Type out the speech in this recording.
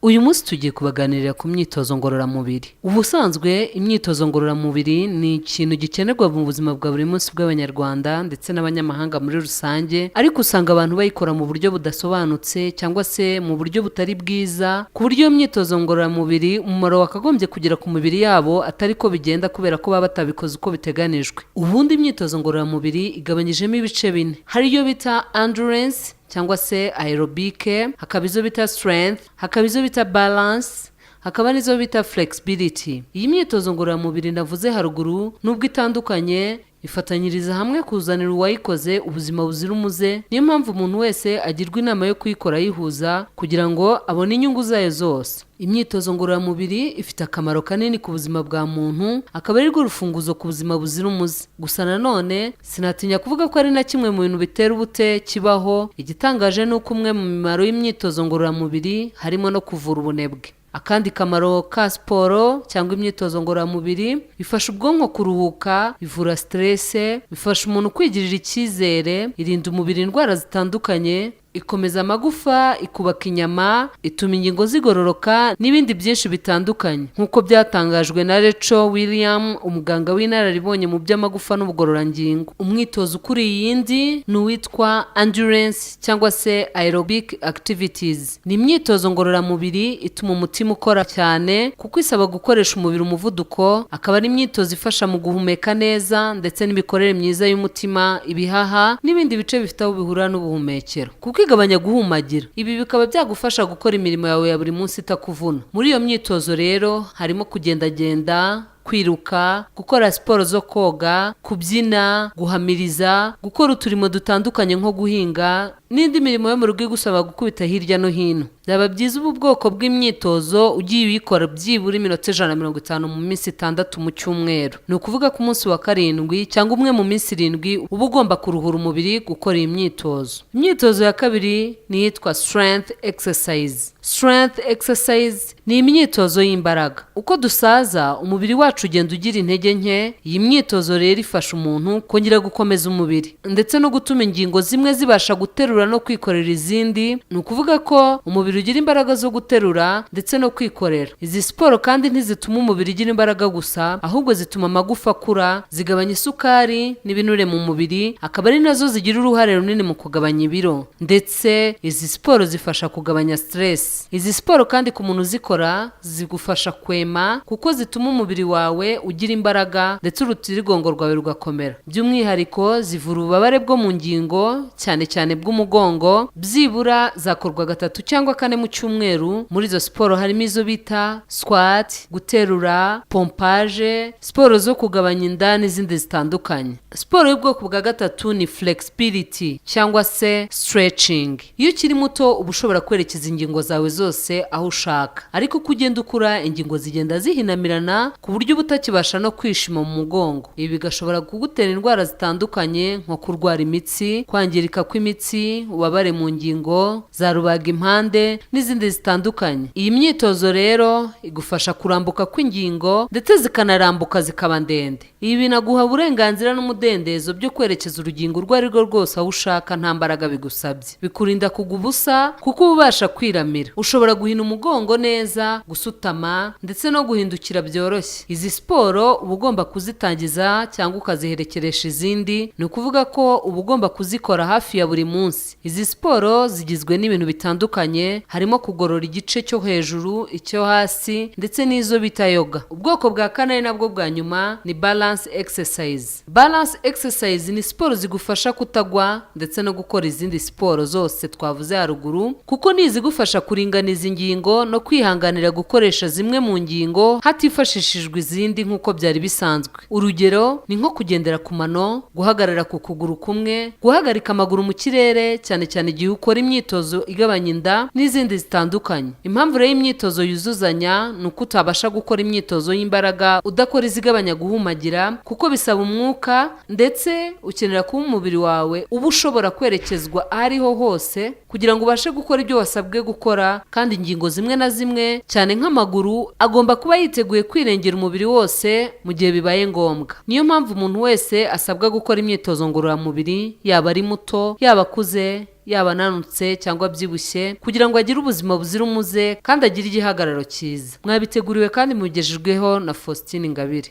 Uyu munsi tugiye kubaganirira ku myitozo ngororamubiri. Ubusanzwe imyitozo ngororamubiri ni ikintu gikenerwa mu buzima bwa buri munsi bw'Abanyarwanda ndetse n'abanyamahanga muri rusange, ariko usanga abantu bayikora mu buryo budasobanutse cyangwa se mu buryo butari bwiza, ku buryo iyo myitozo ngororamubiri umumaro wakagombye kugera ku mubiri yabo atari ko bigenda kubera ko baba batabikoze uko biteganijwe. Ubundi imyitozo ngororamubiri igabanyijemo ibice bine. Hari iyo bita endurance cyangwa se aerobic, hakaba izo bita strength, hakaba izo bita balance, hakaba n'izo bita flexibility. Iyi myitozo ngororamubiri navuze haruguru nubwo itandukanye, ifatanyiriza hamwe kuzanira uwayikoze ubuzima buzira umuze. Niyo mpamvu umuntu wese agirwa inama yo kuyikora yihuza kugira ngo abone inyungu zayo zose. Imyitozo ngororamubiri ifite akamaro kanini ku buzima bwa muntu, akaba ari rwo rufunguzo ku buzima buzira umuze. Gusa nanone sinatinya kuvuga ko ari na kimwe mu bintu bitera ubute kibaho. Igitangaje ni uko umwe mu mimaro y'imyitozo ngororamubiri harimo no kuvura ubunebwe. Akandi kamaro ka siporo cyangwa imyitozo ngororamubiri, bifasha ubwonko kuruhuka, bivura stress, bifasha umuntu kwigirira icyizere, irinda umubiri indwara zitandukanye, ikomeza amagufa, ikubaka inyama, ituma ingingo zigororoka n'ibindi byinshi bitandukanye, nk'uko byatangajwe na Rachel William, umuganga w'inararibonye mu by'amagufa n'ubugororangingo. Umwitozo ukuriye iyindi ni uwitwa endurance cyangwa se aerobic activities. Ni imyitozo ngororamubiri ituma umutima ukora cyane kuko isaba gukoresha umubiri umuvuduko, akaba ari imyitozo ifasha mu guhumeka neza ndetse n'imikorere myiza y'umutima, ibihaha n'ibindi bice bifite aho bihurira n'ubuhumekero. Kuko igabanya guhumagira. Ibi bikaba byagufasha gukora imirimo yawe ya buri munsi itakuvuna. Muri iyo myitozo rero harimo kugendagenda, kwiruka, gukora siporo zo koga, kubyina, guhamiriza, gukora uturimo dutandukanye nko guhinga n'indi mirimo yo mu rugo igusaba gukubita hirya no hino. Byaba byiza ubu bwoko bw'imyitozo ugiye uyikora byibura iminota 150 mu minsi 6 mu cyumweru. Ni ukuvuga ko umunsi wa karindwi cyangwa umwe mu minsi 7 uba ugomba kuruhura umubiri gukora iyi myitozo. Imyitozo ya kabiri ni yitwa strength exercise. Strength exercise ni imyitozo y'imbaraga. Uko dusaza umubiri wacu ugenda ugira intege nke. Iyi myitozo rero ifasha umuntu kongera gukomeza umubiri ndetse no gutuma ingingo zimwe zibasha guterura no kwikorera izindi. Ni ukuvuga ko umubiri ugira imbaraga zo guterura ndetse no kwikorera. Izi siporo kandi ntizituma umubiri ugira imbaraga gusa, ahubwo zituma amagufa akura, zigabanya isukari n'ibinure mu mubiri, akaba ari nazo zigira uruhare runini mu kugabanya ibiro. Ndetse izi siporo zifasha kugabanya stress. Izi siporo kandi ku muntu uzikora zigufasha kwema kuko zituma umubiri wawe ugira imbaraga ndetse urutirigongo rwawe rugakomera. By'umwihariko zivura ububabare bwo mu ngingo, cyane cyane bw'umugongo. Byibura zakorwa 3 cyangwa 4 mu cyumweru. Muri izo siporo harimo izo bita squat, guterura, pompage, siporo zo kugabanya inda n'izindi zitandukanye. Siporo y'ubwoko bwa gatatu ni flexibility cyangwa se stretching. Iyo ukiri muto uba ushobora kwerekeza ingingo zawe zose aho ushaka, ariko uko ugenda ukura ingingo zigenda zihinamirana ku buryo butakibasha no kwishima mu mugongo. Ibi bigashobora kugutera indwara zitandukanye nko kurwara imitsi, kwangirika kw'imitsi, ubabare mu ngingo, za rubaga impande n'izindi zitandukanye. Iyi myitozo rero igufasha kurambuka kw'ingingo ndetse zikanarambuka zikaba ndende. Ibi binaguha uburenganzira n'umudendezo byo kwerekeza urugingo urwo ari rwo rwose aho ushaka nta mbaraga bigusabye. Bikurinda kugwa ubusa kuko uba ubasha kwiramira. Ushobora guhina umugongo neza, gusutama ndetse no guhindukira byoroshye. Izi siporo uba ugomba kuzitangiza cyangwa ukaziherekeresha izindi. Ni ukuvuga ko uba ugomba kuzikora hafi ya buri munsi. Izi siporo zigizwe n'ibintu bitandukanye, harimo kugorora igice cyo hejuru, icyo hasi ndetse n'izo bita yoga. Ubwoko bwa kane nabwo bwa nyuma ni balance exercise. Balance exercise ni siporo zigufasha kutagwa ndetse no gukora izindi siporo zose twavuze haruguru, kuko nizigufasha kuringaniza ingingo no kwihanganira gukoresha zimwe mu ngingo hatifashishijwe izindi nk'uko byari bisanzwe. Urugero ni nko kugendera ku mano, guhagarara ku kuguru kumwe, guhagarika amaguru mu kirere, cyane cyane igihe ukora imyitozo igabanya inda n'izindi zitandukanye. Impamvu rero imyitozo yuzuzanya ni uko utabasha gukora imyitozo y'imbaraga udakora izigabanya guhumagira, kuko bisaba umwuka ndetse ukenera kuba umubiri wawe uba ushobora kwerekezwa ahariho hose kugira ngo ubashe gukora ibyo wasabwe gukora. Kandi ingingo zimwe na zimwe cyane nk'amaguru agomba kuba yiteguye kwirengera umubiri wose mu gihe bibaye ngombwa. Niyo mpamvu umuntu wese asabwa gukora imyitozo ngororamubiri, yaba ari muto, yaba akuze wese yaba ananutse cyangwa abyibushye kugira ngo agire ubuzima buzira umuze kandi agire igihagararo cyiza. Mwabiteguriwe kandi mugejejweho na Faustin Ingabire.